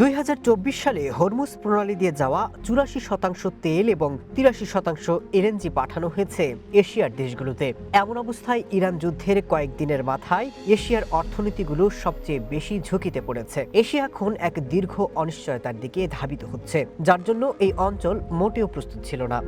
2024 সালে হরমুজ প্রণালী দিয়ে যাওয়া 84% তেল এবং 83% এলএনজি পাঠানো হয়েছে এশিয়ার দেশগুলোতে। এমন অবস্থায় ইরান যুদ্ধের কয়েকদিনের মাথায় এশিয়ার অর্থনীতিগুলো সবচেয়ে বেশি ঝুঁকিতে পড়েছে। এশিয়া এখন এক দীর্ঘ অনিশ্চয়তার দিকে ধাবিত হচ্ছে, যার জন্য এই অঞ্চল মোটেও প্রস্তুত ছিল না।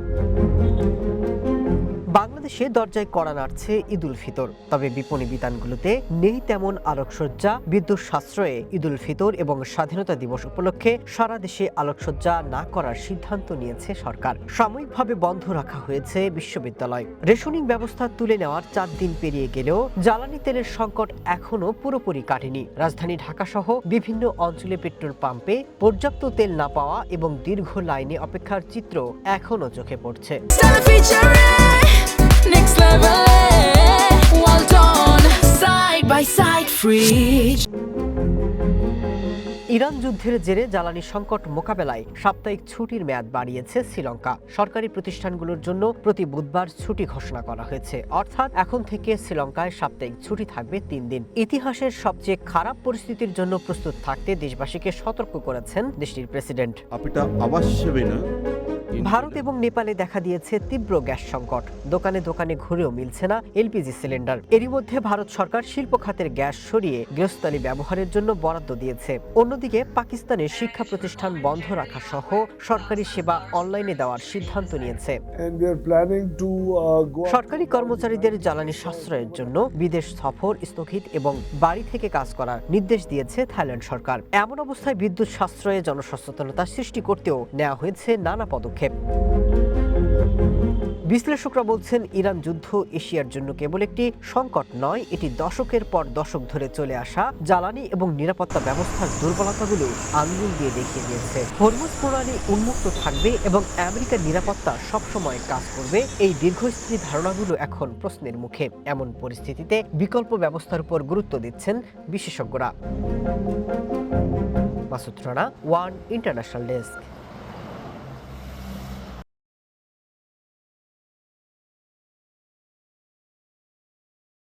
বাংলাদেশে দরজায় কড়া নাড়ছে ঈদুল ফিতর, তবে বিপণী বিতানগুলোতে নেই তেমন আলোকসজ্জা। বিদ্যুৎ সাশ্রয়ে ঈদুল ফিতর এবং স্বাধীনতা দিবস উপলক্ষে সারা দেশে আলোকসজ্জা না করার সিদ্ধান্ত নিয়েছে সরকার। সাময়িকভাবে বন্ধ রাখা হয়েছে বিশ্ববিদ্যালয়। রেশনিং ব্যবস্থা তুলে নেওয়ার 4 দিন পেরিয়ে গেলেও জ্বালানি তেলের সংকট এখনো পুরোপুরি কাটেনি। রাজধানী ঢাকা সহ বিভিন্ন অঞ্চলে পেট্রোল পাম্পে পর্যাপ্ত তেল না পাওয়া এবং দীর্ঘ লাইনে অপেক্ষার চিত্র এখনো চোখে পড়ছে। Next level, well done, side by side fridge. Iran যুদ্ধের জেরে জ্বালানি সংকট মোকাবেলায় সাপ্তাহিক ছুটির মেয়াদ বাড়িয়েছে শ্রীলঙ্কা। সরকারি প্রতিষ্ঠানগুলোর জন্য প্রতি বুধবার ছুটি ঘোষণা করা হয়েছে, অর্থাৎ এখন থেকে শ্রীলঙ্কায় সাপ্তাহিক ছুটি থাকবে 3 দিন। ইতিহাসের সবচেয়ে খারাপ পরিস্থিতির জন্য প্রস্তুত থাকতে দেশবাসীকে সতর্ক করেছেন দেশটির প্রেসিডেন্ট। ভারত এবং নেপালে দেখা দিয়েছে তীব্র গ্যাস সংকট। দোকানে দোকানে ঘুরেও মিলছে না এলপিজি সিলিন্ডার। এরই মধ্যে ভারত সরকার শিল্প খাতের গ্যাস সরিয়ে গৃহস্থালী ব্যবহারের জন্য বরাদ্দ দিয়েছে। অন্যদিকে পাকিস্তানের শিক্ষা প্রতিষ্ঠান বন্ধ রাখা সহ সরকারি সেবা অনলাইনে দেওয়ার সিদ্ধান্ত নিয়েছে। সরকারি কর্মচারীদের জ্বালানি সাশ্রয়ের জন্য বিদেশ সফর স্থগিত এবং বাড়ি থেকে কাজ করার নির্দেশ দিয়েছে থাইল্যান্ড সরকার। এমন অবস্থায় বিদ্যুৎ সাশ্রয়ে জনসচেতনতা সৃষ্টি করতেও নেওয়া হয়েছে নানা পদক্ষেপ। বিশ্লেষকরা বলছেন, ইরান যুদ্ধ এশিয়ার জন্য কেবল একটি সংকট নয়, এটি দশকের পর দশক ধরে চলে আসা জ্বালানি এবং নিরাপত্তা ব্যবস্থার দুর্বলতাগুলো আঙুল দিয়ে দেখিয়ে দিয়েছে। হরমুজ প্রণালী উন্মুক্ত থাকবে এবং আমেরিকার নিরাপত্তা সবসময় কাজ করবে, এই দীর্ঘস্থায়ী ধারণাগুলো এখন প্রশ্নের মুখে। এমন পরিস্থিতিতে বিকল্প ব্যবস্থার উপর গুরুত্ব দিচ্ছেন বিশেষজ্ঞরা। Masud Rana, one international desk.